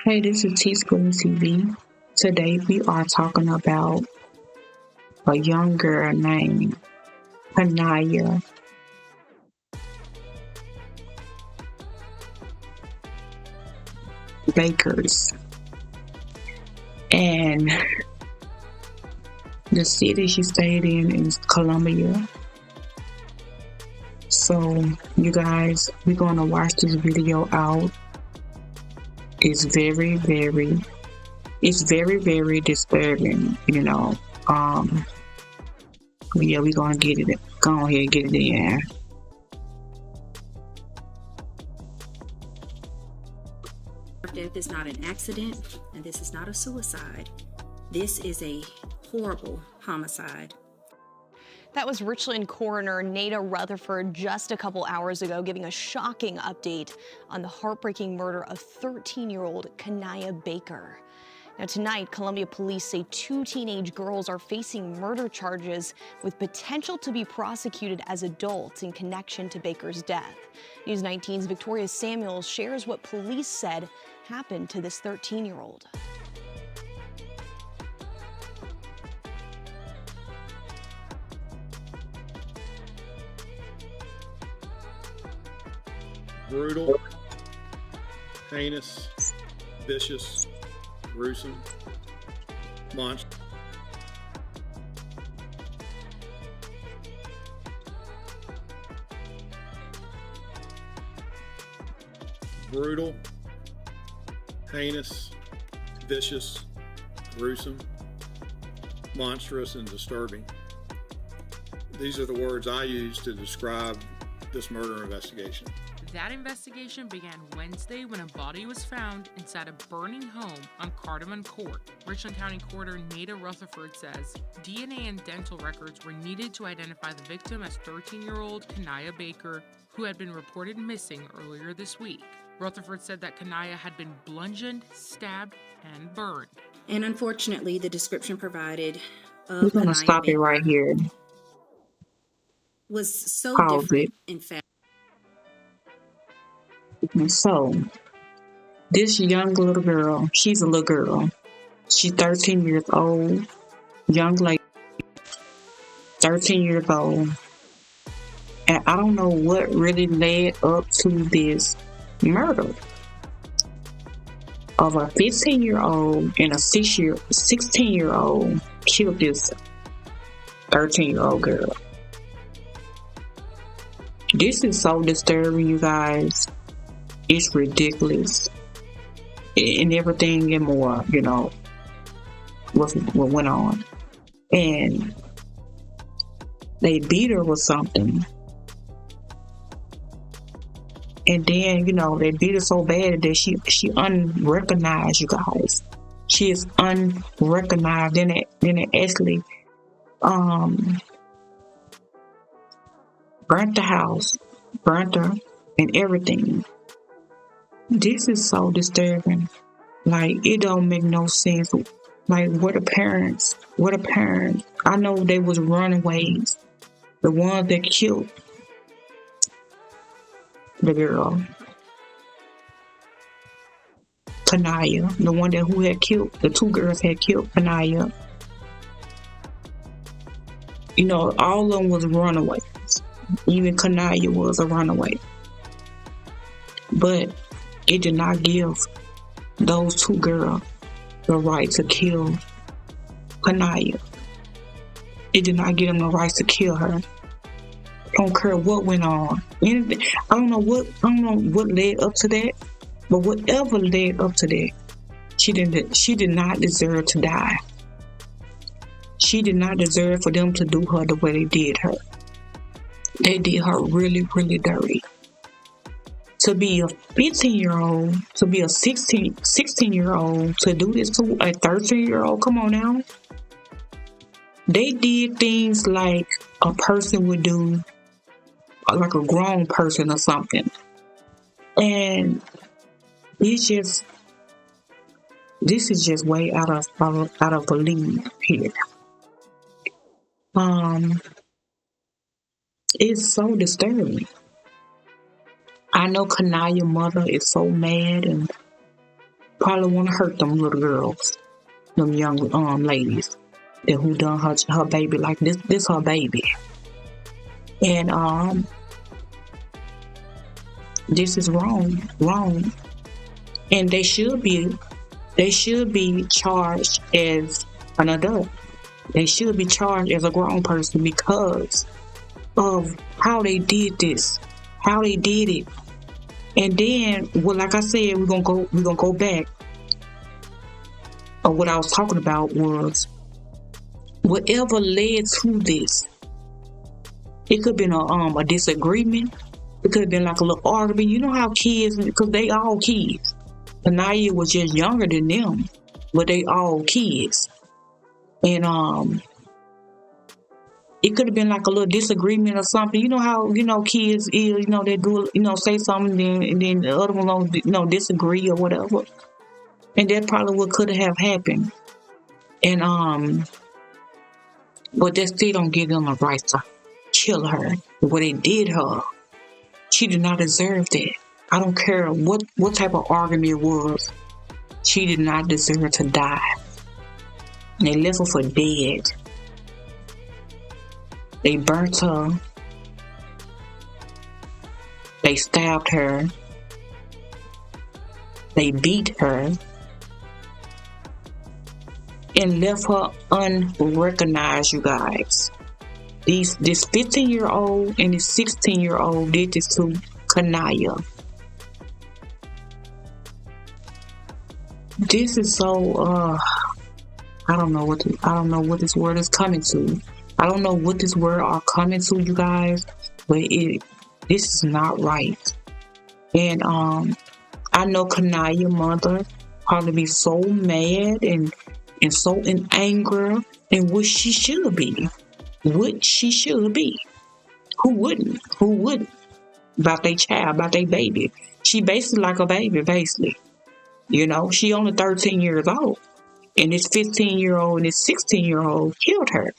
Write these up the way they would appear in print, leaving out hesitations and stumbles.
Hey, this is T School TV. Today we are talking about a young girl named Anaya Bakers. And the city she stayed in is Columbia. So, you guys, we're going to watch this video out. It's very, very disturbing, Yeah, we're going to get it. Go ahead and get it in. Death is not an accident, and this is not a suicide. This is a horrible homicide. That was Richland coroner Nada Rutherford just a couple hours ago giving a shocking update on the heartbreaking murder of 13-year-old Kanaya Baker. Now tonight, Columbia police say 2 teenage girls are facing murder charges with potential to be prosecuted as adults in connection to Baker's death. News 19's Victoria Samuels shares what police said happened to this 13-year-old. Brutal, heinous, vicious, gruesome, monster. Brutal, heinous, vicious, gruesome, monstrous, and disturbing. These are the words I use to describe this murder investigation. That investigation began Wednesday when a body was found inside a burning home on Cardamom Court. Richland County Coroner Nada Rutherford says DNA and dental records were needed to identify the victim as 13-year-old Kanaya Baker, who had been reported missing earlier this week. Rutherford said that Kanaya had been bludgeoned, stabbed, and burned. And unfortunately, the description provided We're of going to Kanaya stop it Baker right here. was so Pause different, it. in fact. So, this young little girl, she's a little girl. She's 13 years old, young lady, 13 years old. And I don't know what really led up to this murder of a 15-year-old and a 16-year-old killed this 13-year-old girl. This is so disturbing, you guys. It's ridiculous. And everything and more, what went on. And they beat her with something. And then, they beat her so bad that she unrecognized, you guys. She is unrecognized. Then it actually burnt the house, burnt her, and everything. This is so disturbing. Like, it don't make no sense. Like, what the parents? I know they was runaways. The ones that killed the girl. Kanaya. The one who had killed, the 2 girls had killed Kanaya. All of them was runaways. Even Kanaya was a runaway. But it did not give those 2 girls the right to kill Kanaya. It did not give them the right to kill her. I don't care what went on. Anything. I don't know what led up to that, but whatever led up to that, she did not deserve to die. She did not deserve for them to do her the way they did her. They did her really, really dirty. To be a 15-year-old, to be a 16-year-old, to do this to a 13-year-old, come on now. They did things like a person would do, like a grown person or something. And this is just way out of belief here. It's so disturbing. I know Kanaya's mother is so mad, and probably want to hurt them little girls, them young ladies that who done her baby like this. This her baby, and this is wrong, and they should be charged as an adult. They should be charged as a grown person because of how they did this, how they did it. And then, well, like I said, we're gonna go back. What I was talking about was whatever led to this. It could have been a disagreement. It could have been like a little argument. You know how kids, because they all kids. Kanaya was just younger than them, but they all kids. And it could have been like a little disagreement or something. You know how kids is. They do say something and then the other one don't disagree or whatever. And that probably what could have happened. And but that still don't give them a right to kill her. What they did her, she did not deserve that. I don't care what type of argument it was. She did not deserve to die. They left her for dead. They burnt her. They stabbed her. They beat her. And left her unrecognized, you guys. This 15-year-old and this 16-year-old did this to Kanaya. This is so I don't know what this word is coming to. I don't know what this word are coming to, you guys, but this is not right. And I know Kanaya mother probably be so mad and so in anger and what she should be. What she should be. Who wouldn't? Who wouldn't? About their child, about their baby. She basically like a baby, basically. She only 13 years old. And this 15-year-old and this 16-year-old killed her.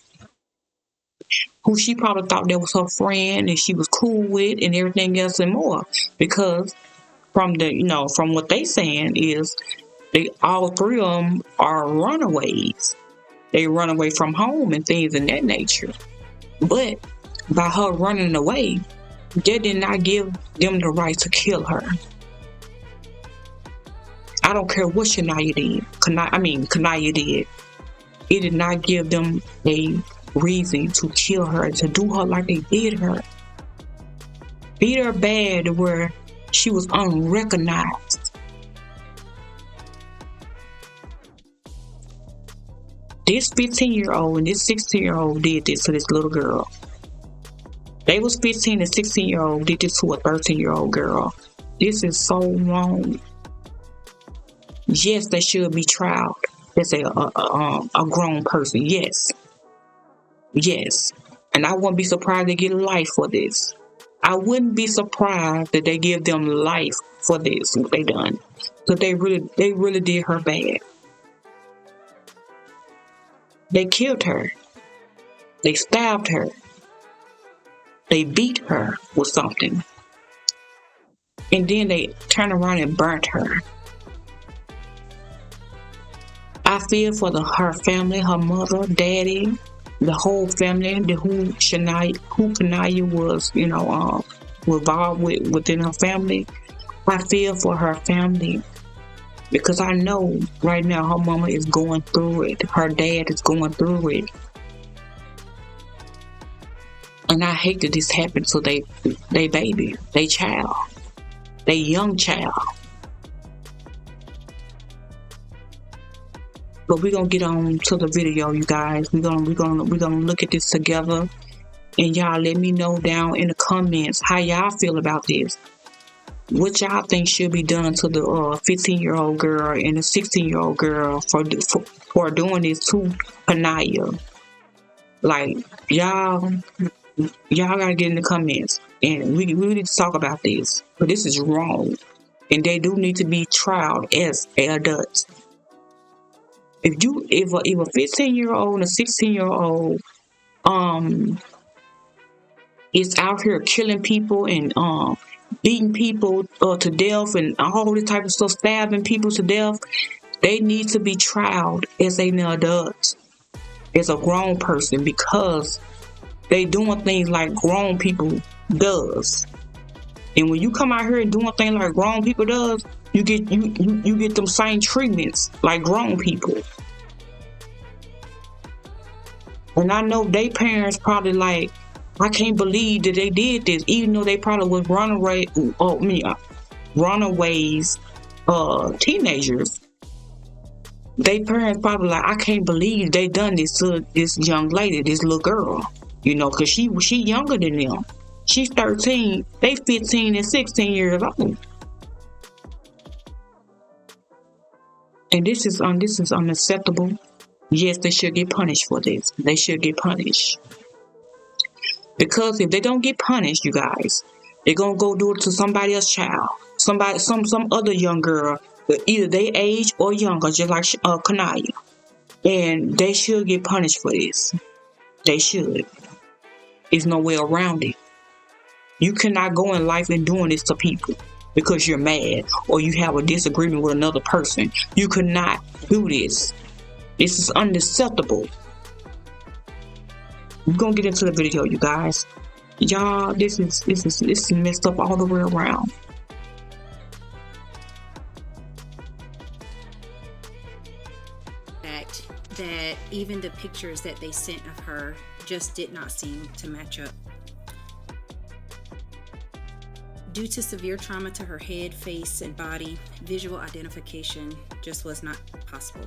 Who she probably thought that was her friend and she was cool with and everything else and more. Because from what they saying is all three of them are runaways. They run away from home and things of that nature. But by her running away, that did not give them the right to kill her. I don't care what Kanaya did. Kanaya did. It did not give them a reason to kill her, to do her like they did her. Beat her bad to where she was unrecognized. This 15-year-old and this 16-year-old did this to this little girl. They was 15 and 16-year-old did this to a 13-year-old girl. This is so wrong. Yes, they should be tried. That's a grown person. Yes. And I wouldn't be surprised they get life for this. I wouldn't be surprised that they give them life for this, what they done. Because they really did her bad. They killed her. They stabbed her. They beat her with something. And then they turned around and burnt her. I feel for her family, her mother, daddy, the whole family, who Kanaya was, involved within her family. I feel for her family. Because I know right now her mama is going through it. Her dad is going through it. And I hate that this happened to they baby, they child, they young child. But we're gonna get on to the video, you guys. We're gonna look at this together. And y'all let me know down in the comments how y'all feel about this. What y'all think should be done to the 15-year-old girl and the 16-year-old girl for doing this to Kanaya? Like, y'all gotta get in the comments. And we need to talk about this. But this is wrong. And they do need to be tried as adults. If a 15-year-old and a 16-year-old is out here killing people and beating people to death and all this type of stuff, stabbing people to death, they need to be tried as a now adult, as a grown person, because they doing things like grown people does. And when you come out here and doing things like grown people does, you get them same treatments like grown people. And I know they parents probably like, I can't believe that they did this, even though they probably was runaways, teenagers. They parents probably like, I can't believe they done this to this young lady, this little girl, because she younger than them. She's 13, they 15 and 16 years old. And this is unacceptable. Yes, they should get punished for this. They should get punished. Because if they don't get punished, you guys, they're gonna go do it to somebody else's child. Some other young girl, either they age or younger, just like Kanaya. And they should get punished for this. They should. There's no way around it. You cannot go in life and doing this to people because you're mad or you have a disagreement with another person. You cannot do this. This is unacceptable. We're gonna get into the video, you guys. Y'all, this is messed up all the way around. That even the pictures that they sent of her just did not seem to match up. Due to severe trauma to her head, face, and body, visual identification just was not possible.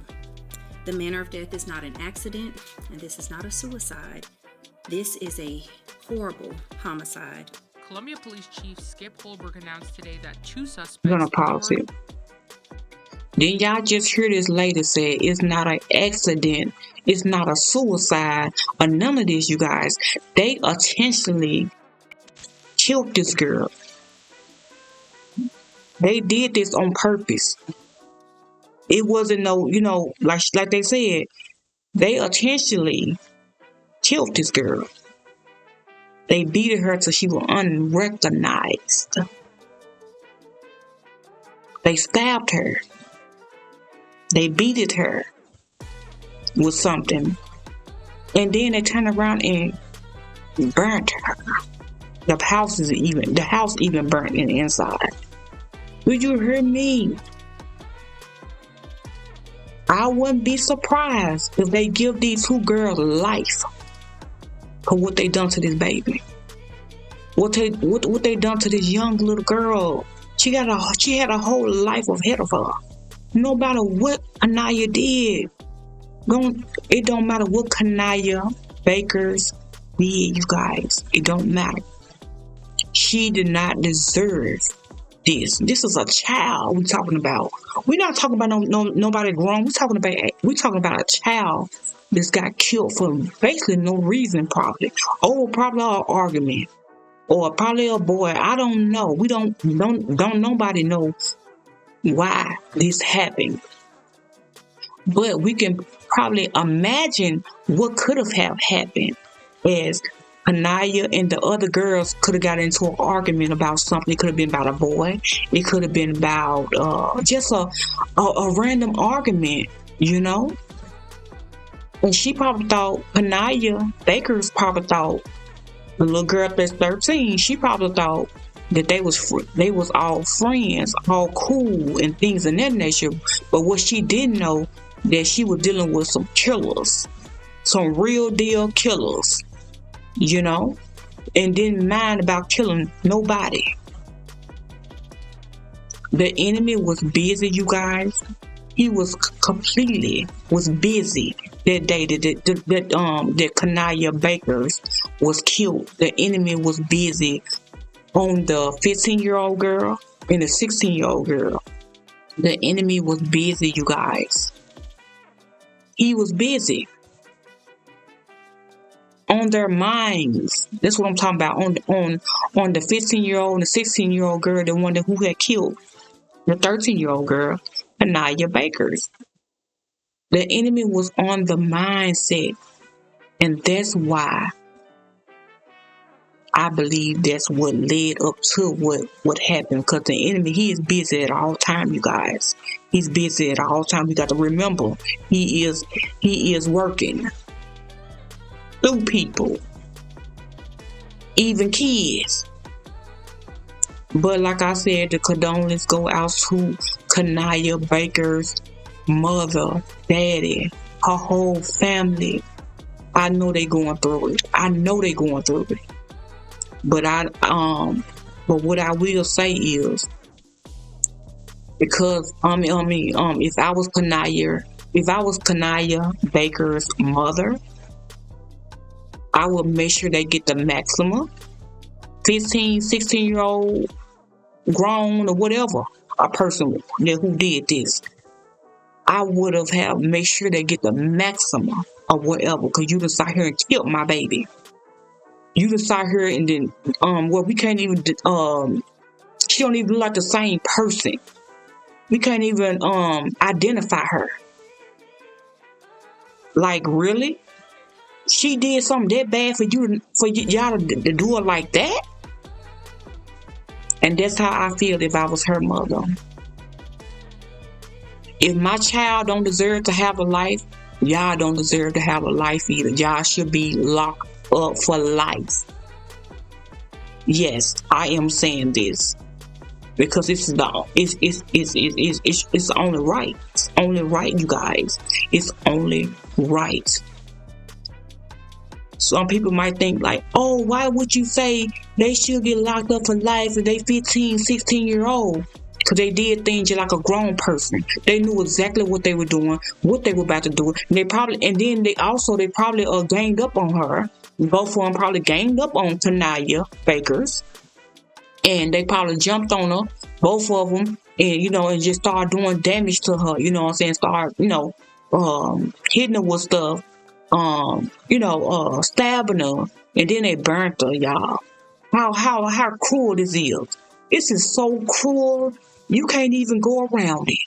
The manner of death is not an accident, and this is not a suicide. This is a horrible homicide. Columbia Police Chief Skip Holberg announced today that 2 suspects... I'm gonna pause it. Then y'all just hear this lady say it's not an accident, it's not a suicide, or none of this, you guys. They intentionally killed this girl. They did this on purpose. It wasn't no, like they said, they intentionally killed this girl. They beat her till she was unrecognized. They stabbed her. They beated her with something. And then they turned around and burnt her. The house even burnt in the inside. Did you hear me? I wouldn't be surprised if they give these 2 girls life for what they done to this baby. What they done to this young little girl. She had a whole life ahead of her. No matter what Kanaya did, it don't matter what Kanaya Bakers did, you guys. It don't matter. She did not deserve this. This is a child we're talking about. We're not talking about nobody grown. We're talking about a child that's got killed for basically no reason, probably. Probably an argument. Or probably a boy. I don't know. We don't nobody know why this happened. But we can probably imagine what could have happened, as Kanaya and the other girls could have got into an argument about something. It could have been about a boy. It could have been about just a random argument, And she probably thought, Kanaya Bakers probably thought, the little girl that's 13, she probably thought that they was all friends, all cool and things of that nature. But what she didn't know, that she was dealing with some killers, some real deal killers, and didn't mind about killing nobody. The enemy was busy, you guys. He was busy that day that Kanaya Bakers was killed. The enemy was busy on the 15-year-old girl and the 16-year-old girl. The enemy was busy, you guys. He was busy on their minds. That's what I'm talking about. On the 15-year-old and the 16-year-old girl, the one who had killed the 13-year-old girl, Kanaya Bakers. The enemy was on the mindset, and that's why I believe that's what led up to what happened, because the enemy, he is busy at all time, you guys. He's busy at all time. We got to remember, he is working through people, even kids. But like I said, the condolences go out to Kanaya Baker's mother, daddy, her whole family. I know they going through it. But but what I will say is, because if I was Kanaya Baker's mother, I would make sure they get the maximum. 15, 16-year-old, grown or whatever, a person who did this, I would have made sure they get the maximum of whatever, because you just sat here and killed my baby. You just sat here and then, we can't even, she don't even look like the same person. We can't even, identify her. Like, really? She did something that bad for y'all to do it like that? And that's how I feel if I was her mother. If my child don't deserve to have a life, y'all don't deserve to have a life either. Y'all should be locked up for life. Yes, I am saying this because it's only right. It's only right, you guys. It's only right. Some people might think like, oh, why would you say they should get locked up for life if they 15, 16-year-old? Because they did things just like a grown person. They knew exactly what they were doing, what they were about to do. And they probably ganged up on her. Both of them probably ganged up on Kanaya Baker's. And they probably jumped on her, both of them, and, and just started doing damage to her. You know what I'm saying? Start, hitting her with stuff. Stabbing her, and then they burnt her, y'all. How cruel this is. This is so cruel, you can't even go around it.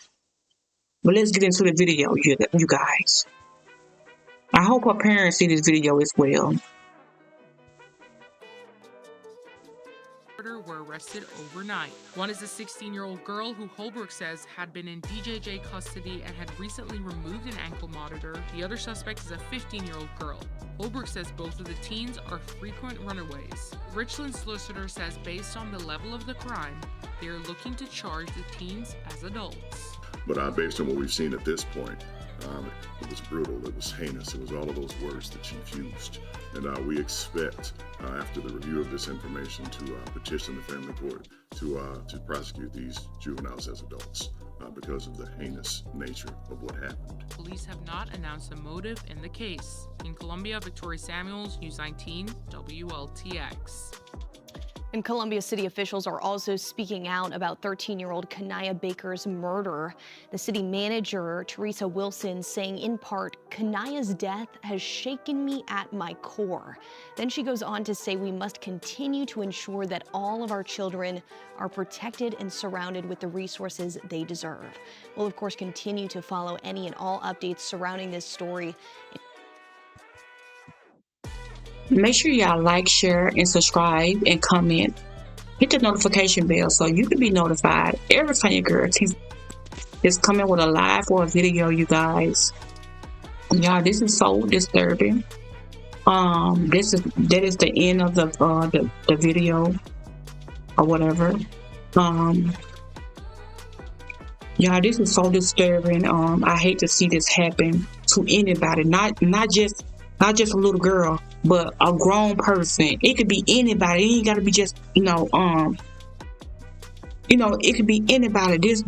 But let's get into the video, you guys. I hope her parents see this video as well. Were arrested overnight. One is a 16-year-old girl who Holbrook says had been in DJJ custody and had recently removed an ankle monitor. The other suspect is a 15-year-old girl. Holbrook says both of the teens are frequent runaways. Richland's solicitor says based on the level of the crime, they are looking to charge the teens as adults. But based on what we've seen at this point, it was brutal, it was heinous, it was all of those words the chief used. And we expect, after the review of this information, to petition the family court to prosecute these juveniles as adults because of the heinous nature of what happened. Police have not announced a motive in the case. In Columbia, Victoria Samuels, News 19, WLTX. And Columbia City officials are also speaking out about 13-year-old Kanaya Baker's murder. The city manager, Teresa Wilson, saying in part, "Kanaya's death has shaken me at my core." Then she goes on to say we must continue to ensure that all of our children are protected and surrounded with the resources they deserve. We'll, of course, continue to follow any and all updates surrounding this story. Make sure y'all like, share, and subscribe, and comment. Hit the notification bell so you can be notified every time your girl is coming with a live or a video, you guys. Y'all, this is so disturbing. That is the end of the video or whatever. Y'all, this is so disturbing. I hate to see this happen to anybody, not just a little girl, but a grown person. It could be anybody. It ain't gotta be just, it could be anybody. This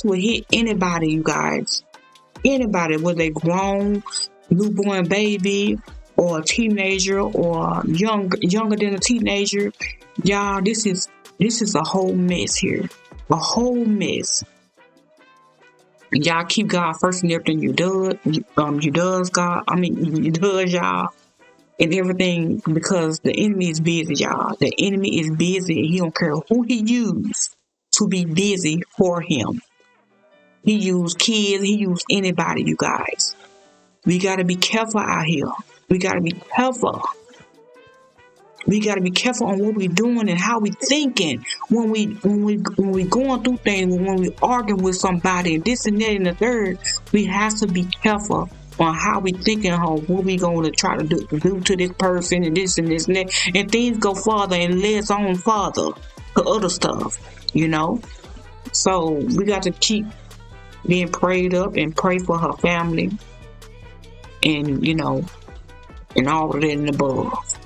will hit anybody, you guys. Anybody, whether they grown, newborn baby, or a teenager, or younger than a teenager. Y'all, this is a whole mess here. A whole mess. Y'all keep God first in everything you do. You does, y'all, and everything, because the enemy is busy, y'all. The enemy is busy. He don't care who he used to be busy for him. He used kids. He used anybody, you guys. We got to be careful out here. We got to be careful. We got to be careful on what we're doing and how we thinking when we going through things, when we arguing with somebody and this and that and the third. We have to be careful on how we thinking, on what we going to try to do to this person and this and that, and things go farther and leads on farther to other stuff, So we got to keep being prayed up and pray for her family, and and all of that and above.